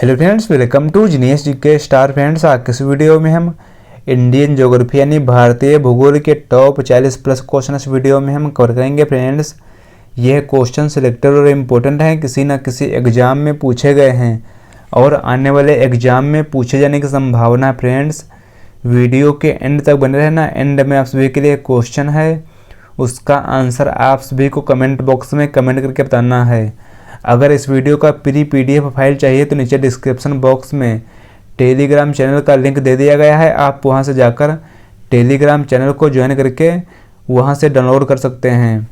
Hello friends, welcome to genius GK star. Friends, आज इस video में हम इंडियन ज्योग्राफी यानी भारतीय भूगोल के टॉप 40 प्लस क्वेश्चन इस वीडियो में हम कवर करेंगे। फ्रेंड्स, यह क्वेश्चन सिलेक्टेड और इम्पोर्टेंट हैं, किसी न किसी एग्जाम में पूछे गए हैं और आने वाले एग्जाम में पूछे जाने की संभावना है। फ्रेंड्स, वीडियो के एंड तक बने रहना। एंड में आप सभी के लिए क्वेश्चन है, उसका आंसर आप सभी को कमेंट बॉक्स में कमेंट करके बताना है। अगर इस वीडियो का प्री पीडीएफ फाइल चाहिए तो नीचे डिस्क्रिप्शन बॉक्स में टेलीग्राम चैनल का लिंक दे दिया गया है, आप वहां से जाकर टेलीग्राम चैनल को ज्वाइन करके वहां से डाउनलोड कर सकते हैं।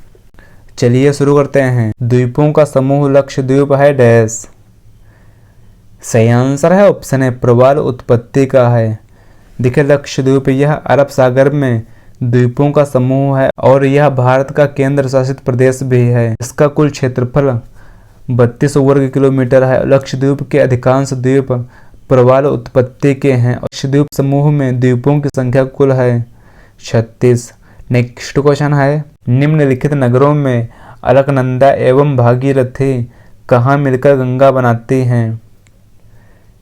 चलिए शुरू करते हैं। द्वीपों का समूह लक्षद्वीप है डैश। सही आंसर है ऑप्शन है प्रवाल उत्पत्ति का है। देखिए, लक्षद्वीप यह अरब सागर में द्वीपों का समूह है और यह भारत का केंद्र शासित प्रदेश भी है। इसका कुल क्षेत्रफल 32 वर्ग किलोमीटर है। लक्षद्वीप के अधिकांश द्वीप प्रवाल उत्पत्ति के हैं। लक्षद्वीप समूह में द्वीपों की संख्या कुल है 36। नेक्स्ट क्वेश्चन है, निम्नलिखित नगरों में अलकनंदा एवं भागीरथी कहाँ मिलकर गंगा बनाती हैं?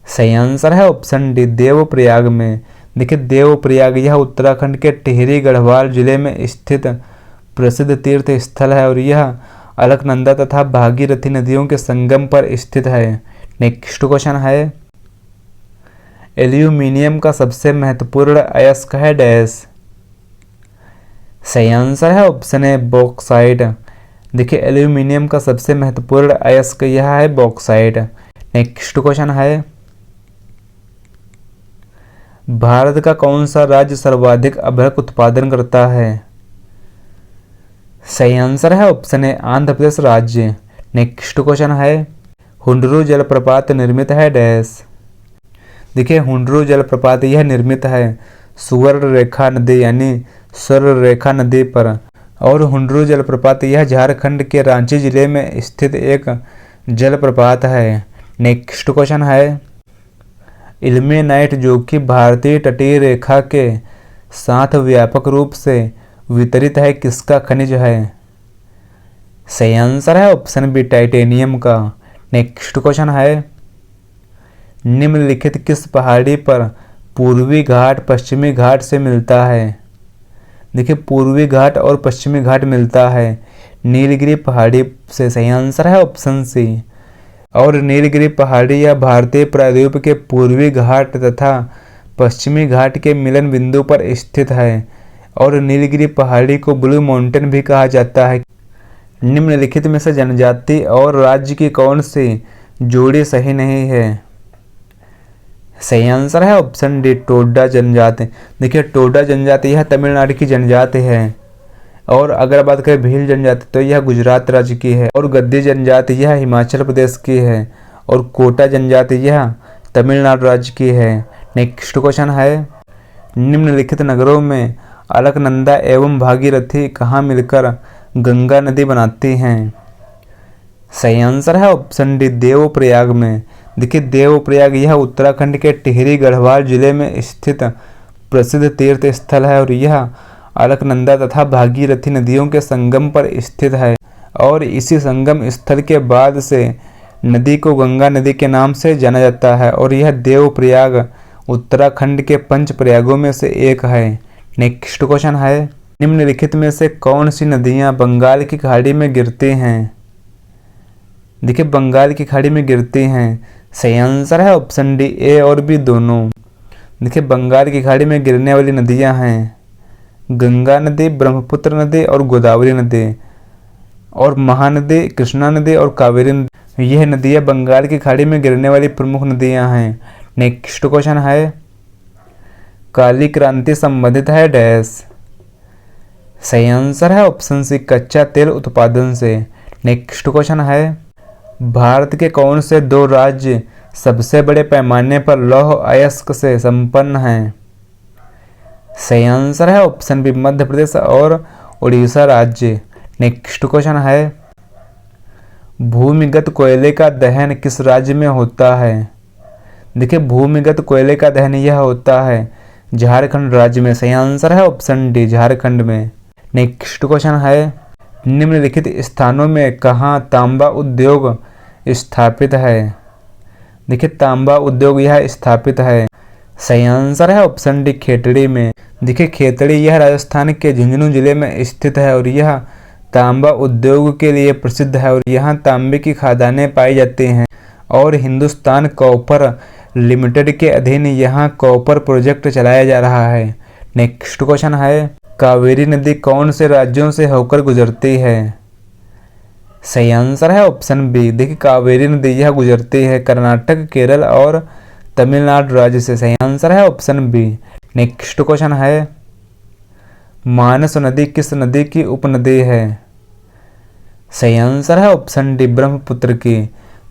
सही आंसर है ऑप्शन डी देवप्रयाग में। देखिए, देवप्रयाग यह उत्तराखंड के टिहरी गढ़वाल जिले में स्थित प्रसिद्ध तीर्थ स्थल है और यह अलकनंदा तथा भागीरथी नदियों के संगम पर स्थित है। नेक्स्ट क्वेश्चन है, एल्यूमिनियम का सबसे महत्वपूर्ण अयस्क है डैश। सही आंसर है ऑप्शन है बॉक्साइट। देखिए, एल्यूमिनियम का सबसे महत्वपूर्ण अयस्क यह है बॉक्साइट। नेक्स्ट क्वेश्चन है, भारत का कौन सा राज्य सर्वाधिक अभ्रक उत्पादन करता है? सही आंसर है ऑप्शन है आंध्र प्रदेश राज्य। नेक्स्ट क्वेश्चन है, हुंडरू जलप्रपात निर्मित है डैश। देखिए, हुंडरू जलप्रपात यह निर्मित है सुवर्ण रेखा नदी यानी स्वर्ण रेखा नदी पर और हुंडरू जलप्रपात यह झारखंड के रांची जिले में स्थित एक जलप्रपात है। नेक्स्ट क्वेश्चन है, इल्मेनाइट जो कि भारतीय तटीय रेखा के साथ व्यापक रूप से वितरित है, किसका खनिज है? सही आंसर है ऑप्शन बी टाइटेनियम का। नेक्स्ट क्वेश्चन है, निम्नलिखित किस पहाड़ी पर पूर्वी घाट पश्चिमी घाट से मिलता है? देखिए, पूर्वी घाट और पश्चिमी घाट मिलता है नीलगिरी पहाड़ी से। सही आंसर है ऑप्शन सी। और नीलगिरी पहाड़ी या भारतीय प्रायद्वीप के पूर्वी घाट तथा पश्चिमी घाट के मिलन बिंदु पर स्थित है और नीलगिरी पहाड़ी को ब्लू माउंटेन भी कहा जाता है। निम्नलिखित में से जनजाति और राज्य की कौन सी जोड़ी सही नहीं है? सही आंसर है ऑप्शन डी टोडा जनजाति। देखिए, टोडा जनजाति यह तमिलनाडु की जनजाति है और अगर बात करें भील जनजाति तो यह गुजरात राज्य की है और गद्दी जनजाति यह हिमाचल प्रदेश की है और कोटा जनजाति यह तमिलनाडु राज्य की है। नेक्स्ट क्वेश्चन है, निम्नलिखित नगरों में अलकनंदा एवं भागीरथी कहाँ मिलकर गंगा नदी बनाती हैं? सही आंसर है ऑप्शन डी देवप्रयाग में। देखिए, देवप्रयाग यह उत्तराखंड के टिहरी गढ़वाल जिले में स्थित प्रसिद्ध तीर्थ स्थल है और यह अलकनंदा तथा भागीरथी नदियों के संगम पर स्थित है और इसी संगम स्थल के बाद से नदी को गंगा नदी के नाम से जाना जाता है और यह देवप्रयाग उत्तराखंड के पंच प्रयागों में से एक है। नेक्स्ट क्वेश्चन है, निम्नलिखित में से कौन सी नदियां बंगाल की खाड़ी में गिरती हैं? देखिए, बंगाल की खाड़ी में गिरती हैं। सही आंसर है ऑप्शन डी ए और बी दोनों। देखिए, बंगाल की खाड़ी में गिरने वाली नदियां हैं गंगा नदी, ब्रह्मपुत्र नदी और गोदावरी नदी और महानदी, कृष्णा नदी और कावेरी नदी। यह नदियां बंगाल की खाड़ी में गिरने वाली प्रमुख नदियां हैं। नेक्स्ट क्वेश्चन है, काली क्रांति संबंधित है डैश। सही आंसर है ऑप्शन सी कच्चा तेल उत्पादन से। नेक्स्ट क्वेश्चन है, भारत के कौन से दो राज्य सबसे बड़े पैमाने पर लौह अयस्क से संपन्न हैं? सही आंसर है ऑप्शन बी मध्य प्रदेश और उड़ीसा राज्य। नेक्स्ट क्वेश्चन है, भूमिगत कोयले का दहन किस राज्य में होता है? देखिए, भूमिगत कोयले का दहन यह होता है झारखंड राज्य में। सही आंसर है ऑप्शन डी झारखंड में। नेक्स्ट क्वेश्चन है, निम्नलिखित स्थानों में कहाँ तांबा उद्योग स्थापित है? देखिए तांबा उद्योग यह स्थापित है। सही आंसर है ऑप्शन डी खेतड़ी में। देखिए खेतड़ी यह राजस्थान के झुंझुनू जिले में स्थित है और यह तांबा उद्योग के लिए प्रसिद्ध है और यहाँ तांबे की खदानें पाई जाती हैं और हिंदुस्तान कॉपर लिमिटेड के अधीन यहाँ कॉपर प्रोजेक्ट चलाया जा रहा है। नेक्स्ट क्वेश्चन है कावेरी नदी कौन से राज्यों से होकर गुजरती है? सही आंसर है ऑप्शन बी। देखिए कावेरी नदी यह गुजरती है कर्नाटक, केरल और तमिलनाडु राज्य से। सही आंसर है ऑप्शन बी। नेक्स्ट क्वेश्चन है मानस नदी किस नदी की उपनदी है? सही आंसर है ऑप्शन डी ब्रह्मपुत्र की।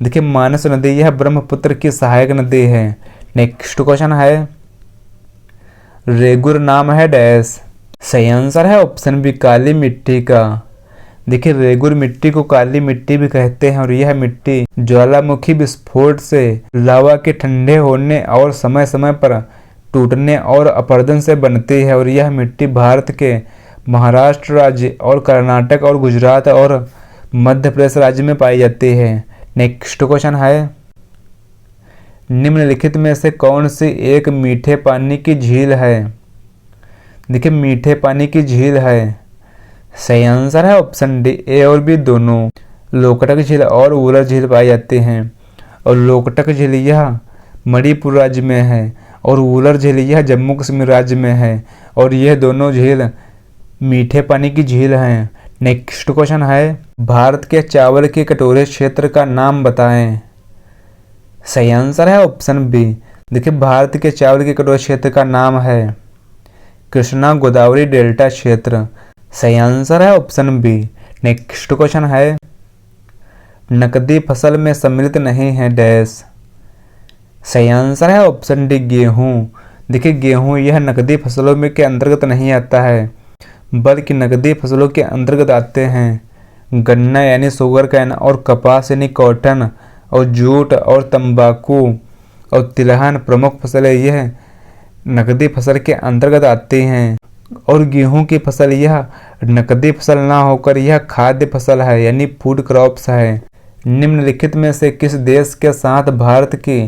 देखिए मानस नदी यह ब्रह्मपुत्र की सहायक नदी है। नेक्स्ट क्वेश्चन है रेगुर नाम है डैश। सही आंसर है ऑप्शन बी काली मिट्टी का। देखिए रेगुर मिट्टी को काली मिट्टी भी कहते हैं और यह मिट्टी ज्वालामुखी विस्फोट से लावा के ठंडे होने और समय समय पर टूटने और अपरदन से बनती है और यह मिट्टी भारत के महाराष्ट्र राज्य और कर्नाटक और गुजरात और मध्य प्रदेश राज्य में पाई जाती है। नेक्स्ट क्वेश्चन है निम्नलिखित में से कौन सी एक मीठे पानी की झील है? देखिए मीठे पानी की झील है। सही आंसर है ऑप्शन डी ए और बी दोनों। लोकटक झील और वुलर झील पाई जाती हैं और लोकटक झील यह मणिपुर राज्य में है और वुलर झील यह जम्मू कश्मीर राज्य में है और यह दोनों झील मीठे पानी की झील हैं। नेक्स्ट क्वेश्चन है भारत के चावल के कटोरे क्षेत्र का नाम बताएं। सही आंसर है ऑप्शन बी। देखिए भारत के चावल के कटोरे क्षेत्र का नाम है कृष्णा गोदावरी डेल्टा क्षेत्र। सही आंसर है ऑप्शन बी। नेक्स्ट क्वेश्चन है नकदी फसल में सम्मिलित नहीं है डैश। सही आंसर है ऑप्शन डी गेहूं। देखिए गेहूं यह नकदी फसलों में के अंतर्गत नहीं आता है बल्कि नकदी फसलों के अंतर्गत आते हैं गन्ना यानी शुगर कैन और कपास यानी कॉटन और जूट और तंबाकू और तिलहन प्रमुख फसलें यह नकदी फसल के अंतर्गत आती हैं और गेहूं की फसल यह नकदी फसल ना होकर यह खाद्य फसल है यानी फूड क्रॉप्स है। निम्नलिखित में से किस देश के साथ भारत की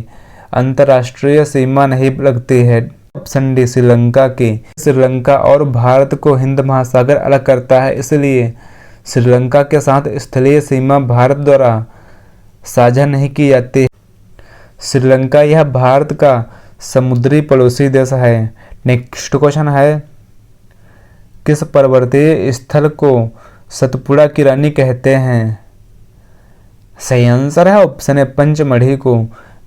अंतर्राष्ट्रीय सीमा नहीं लगती है? ऑप्शन डी श्रीलंका की। श्रीलंका और भारत को हिंद महासागर अलग करता है इसलिए श्रीलंका के साथ स्थलीय सीमा भारत द्वारा साझा नहीं की जाती। श्रीलंका यह भारत का समुद्री पड़ोसी देश है। नेक्स्ट क्वेश्चन है किस पर्वतीय स्थल को सतपुड़ा की रानी कहते हैं? सही आंसर है ऑप्शन है पंचमढ़ी को।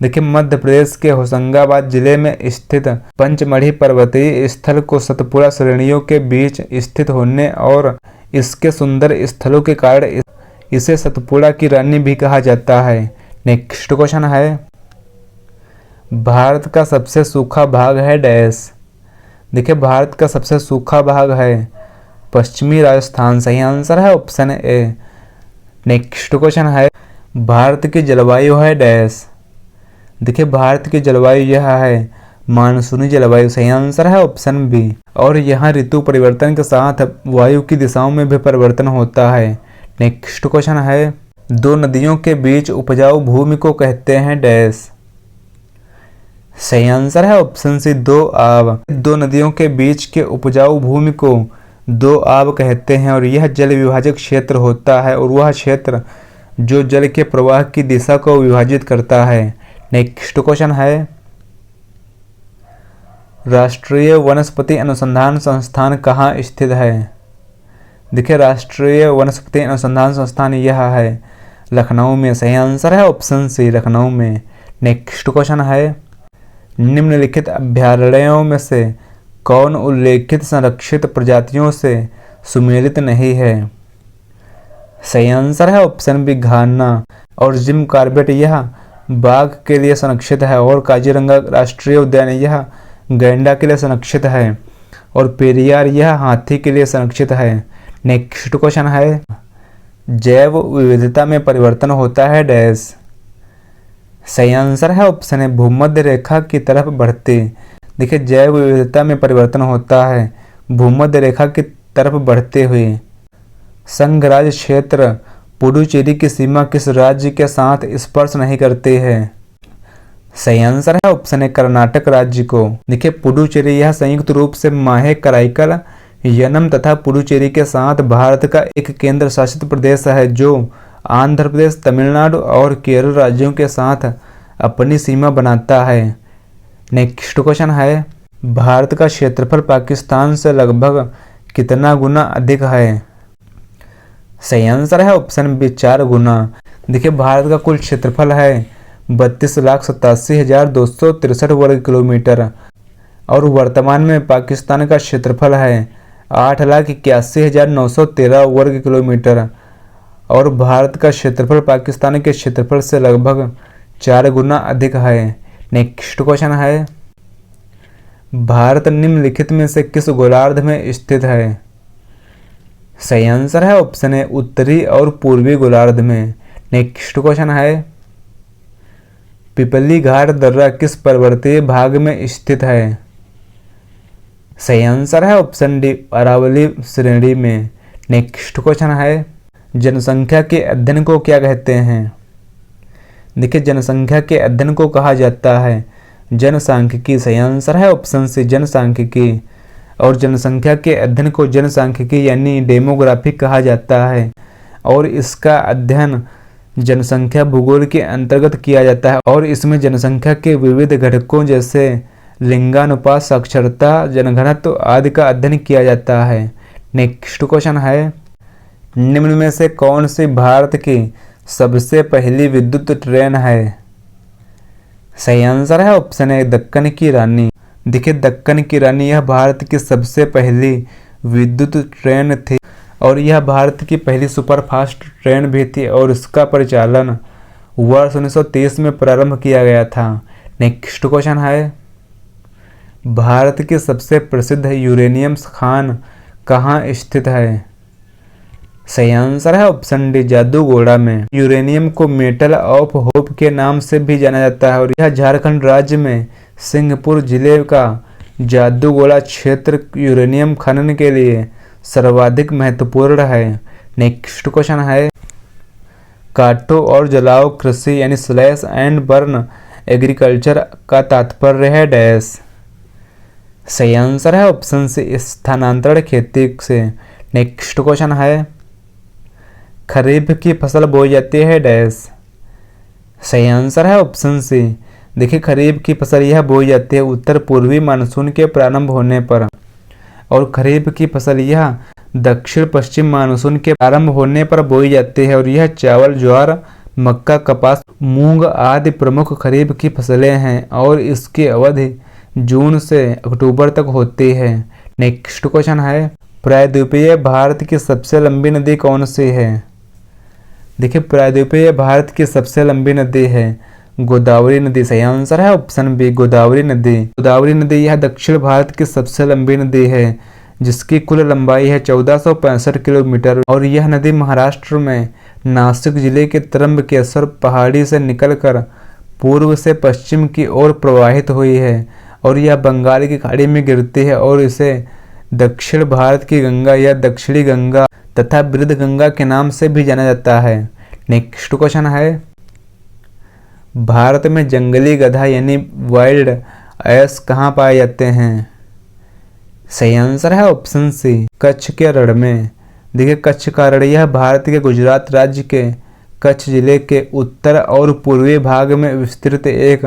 देखिए मध्य प्रदेश के होशंगाबाद जिले में स्थित पंचमढ़ी पर्वतीय स्थल को सतपुड़ा श्रेणियों के बीच स्थित होने और इसके सुंदर स्थलों के कारण इसे सतपुड़ा की रानी भी कहा जाता है। नेक्स्ट क्वेश्चन है भारत का सबसे सूखा भाग है डैश। देखिए भारत का सबसे सूखा भाग है पश्चिमी राजस्थान। सही आंसर है ऑप्शन ए। नेक्स्ट क्वेश्चन है भारत की जलवायु है डैश। देखिए भारत की जलवायु यह है मानसूनी जलवायु। सही आंसर है ऑप्शन बी। और यहाँ ऋतु परिवर्तन के साथ वायु की दिशाओं में भी परिवर्तन होता है। नेक्स्ट क्वेश्चन है दो नदियों के बीच उपजाऊ भूमि को कहते हैं डैश। सही आंसर है ऑप्शन सी दो आब। दो नदियों के बीच के उपजाऊ भूमि को दो आब कहते हैं और यह जल विभाजक क्षेत्र होता है और वह क्षेत्र जो जल के प्रवाह की दिशा को विभाजित करता है। नेक्स्ट क्वेश्चन है राष्ट्रीय वनस्पति अनुसंधान संस्थान कहाँ स्थित है? देखिए राष्ट्रीय वनस्पति अनुसंधान संस्थान यह है लखनऊ में। सही आंसर है ऑप्शन सी लखनऊ में। नेक्स्ट क्वेश्चन है निम्नलिखित अभयारण्यों में से कौन उल्लेखित संरक्षित प्रजातियों से सुमेलित नहीं है? सही आंसर है ऑप्शन बी घाना और जिम कॉर्बेट यह बाघ के लिए संरक्षित है और काजीरंगा राष्ट्रीय उद्यान यह गैंडा के लिए संरक्षित है और पेरियार यह हाथी के लिए संरक्षित है। नेक्स्ट क्वेश्चन है जैव विविधता में परिवर्तन होता है डैश। सही आंसर है ऑप्शन है भूमध्य रेखा की तरफ बढ़ते। देखिए जैव विविधता में परिवर्तन होता है भूमध्य रेखा की तरफ बढ़ते हुए। संघ राज्य क्षेत्र पुडुचेरी की सीमा किस राज्य के साथ स्पर्श नहीं करती है? सही आंसर है ऑप्शन है कर्नाटक राज्य को। देखिए पुडुचेरी यह संयुक्त रूप से माहे कराईकल, यनम तथा पुडुचेरी के साथ भारत का एक केंद्र शासित प्रदेश है जो आंध्र प्रदेश, तमिलनाडु और केरल राज्यों के साथ अपनी सीमा बनाता है। नेक्स्ट क्वेश्चन है भारत का क्षेत्रफल पाकिस्तान से लगभग कितना गुना अधिक है? सही आंसर है ऑप्शन बी 4 गुना। देखिए भारत का कुल क्षेत्रफल है 32,87,263 वर्ग किलोमीटर और वर्तमान में पाकिस्तान का क्षेत्रफल है 8,81,913 वर्ग किलोमीटर और भारत का क्षेत्रफल पाकिस्तान के क्षेत्रफल से लगभग 4 गुना अधिक है। नेक्स्ट क्वेश्चन है भारत निम्नलिखित में से किस गोलार्ध में स्थित है? सही आंसर है ऑप्शन है उत्तरी और पूर्वी गोलार्ध में। नेक्स्ट क्वेश्चन है पिपली घाट दर्रा किस पर्वतीय भाग में स्थित है? सही आंसर है ऑप्शन डी अरावली श्रेणी में। नेक्स्ट क्वेश्चन है जनसंख्या के अध्ययन को क्या कहते हैं? देखिए जनसंख्या के अध्ययन को कहा जाता है जनसांख्यिकी। सही आंसर है ऑप्शन सी जनसांख्यिकी। और जनसंख्या के अध्ययन को जनसांख्यिकी यानी डेमोग्राफी कहा जाता है और इसका अध्ययन जनसंख्या भूगोल के अंतर्गत किया जाता है और इसमें जनसंख्या के विविध घटकों जैसे लिंगानुपात, साक्षरता, जनघनत्व आदि का अध्ययन किया जाता है। नेक्स्ट क्वेश्चन है निम्न में से कौन सी भारत की सबसे पहली विद्युत ट्रेन है? सही आंसर है ऑप्शन है दक्कन की रानी। देखिए दक्कन की रानी यह भारत की सबसे पहली विद्युत ट्रेन थी और यह भारत की पहली सुपरफास्ट ट्रेन भी थी और इसका परिचालन वर्ष 1930 में प्रारंभ किया गया था। नेक्स्ट क्वेश्चन है भारत की सबसे प्रसिद्ध यूरेनियम खान कहाँ स्थित है? सही आंसर है ऑप्शन डी जादूगोड़ा में। यूरेनियम को मेटल ऑफ होप के नाम से भी जाना जाता है और यह झारखंड राज्य में सिंहपुर जिले का जादूगोड़ा क्षेत्र यूरेनियम खनन के लिए सर्वाधिक महत्वपूर्ण है। नेक्स्ट क्वेश्चन है काटो और जलाओ कृषि यानी स्लैश एंड बर्न एग्रीकल्चर का तात्पर्य है डैश। सही आंसर है ऑप्शन सी स्थानांतरण खेती से। नेक्स्ट क्वेश्चन है खरीफ की फसल बोई जाती है डैश। सही आंसर है ऑप्शन सी। देखिए खरीफ की फसल यह बोई जाती है उत्तर पूर्वी मानसून के प्रारंभ होने पर और खरीफ की फसल यह दक्षिण पश्चिम मानसून के प्रारंभ होने पर बोई जाती है और यह चावल, ज्वार, मक्का, कपास, मूंग आदि प्रमुख खरीफ की फसलें हैं और इसकी अवधि जून से अक्टूबर तक होती है। नेक्स्ट क्वेश्चन है प्रायद्वीपीय भारत की सबसे लंबी नदी कौन सी है? देखिए प्रायद्वीपीय भारत की सबसे लंबी नदी है गोदावरी नदी। सही आंसर है ऑप्शन बी गोदावरी नदी। गोदावरी नदी यह दक्षिण भारत की सबसे लंबी नदी है जिसकी कुल लंबाई है 1465 किलोमीटर और यह नदी महाराष्ट्र में नासिक जिले के त्र्यंबकेश्वर पहाड़ी से निकलकर पूर्व से पश्चिम की ओर प्रवाहित हुई है और यह बंगाल की खाड़ी में गिरती है और इसे दक्षिण भारत की गंगा या दक्षिणी गंगा तथा वृद्ध गंगा के नाम से भी जाना जाता है। नेक्स्ट क्वेश्चन है भारत में जंगली गधा यानी वाइल्ड एस कहाँ पाए जाते हैं? सही आंसर है ऑप्शन सी कच्छ के रण में। देखिए कच्छ का रण यह भारत के गुजरात राज्य के कच्छ जिले के उत्तर और पूर्वी भाग में विस्तृत एक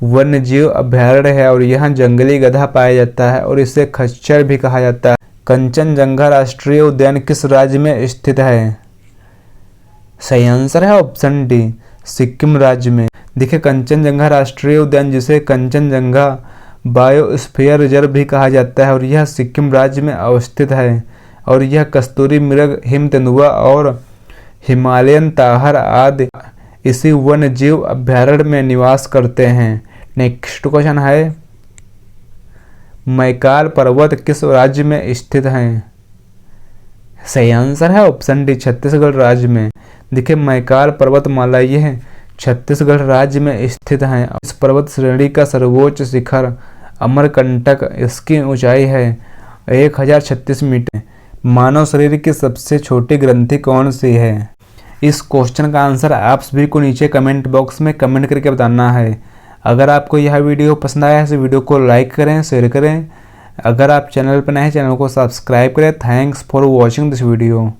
वन्य जीव अभयारण्य है और यहाँ जंगली गधा पाया जाता है और इसे खच्चर भी कहा जाता है। कंचनजंगा राष्ट्रीय उद्यान किस राज्य में स्थित है? सही आंसर है ऑप्शन डी सिक्किम राज्य में। देखिए कंचनजंगा राष्ट्रीय उद्यान जिसे कंचनजंगा बायोस्फीयर रिजर्व भी कहा जाता है और यह सिक्किम राज्य में अवस्थित है और यह कस्तूरी मृग, हिम तेंदुआ और हिमालयन ताहर आदि इसी वन्य जीव अभयारण्य में निवास करते हैं। नेक्स्ट क्वेश्चन है मैकाल पर्वत किस राज्य में स्थित हैं? सही आंसर है ऑप्शन डी छत्तीसगढ़ राज्य में। देखिए मैकाल पर्वतमाला यह छत्तीसगढ़ राज्य में स्थित है। इस पर्वत श्रेणी का सर्वोच्च शिखर अमरकंटक, इसकी ऊंचाई है 1036 मीटर। मानव शरीर की सबसे छोटी ग्रंथि कौन सी है? इस क्वेश्चन का आंसर आप सभी को नीचे कमेंट बॉक्स में कमेंट करके बताना है। अगर आपको यह वीडियो पसंद आया है तो वीडियो को लाइक करें, शेयर करें। अगर आप चैनल पर नए हैं चैनल को सब्सक्राइब करें। Thanks for watching this video.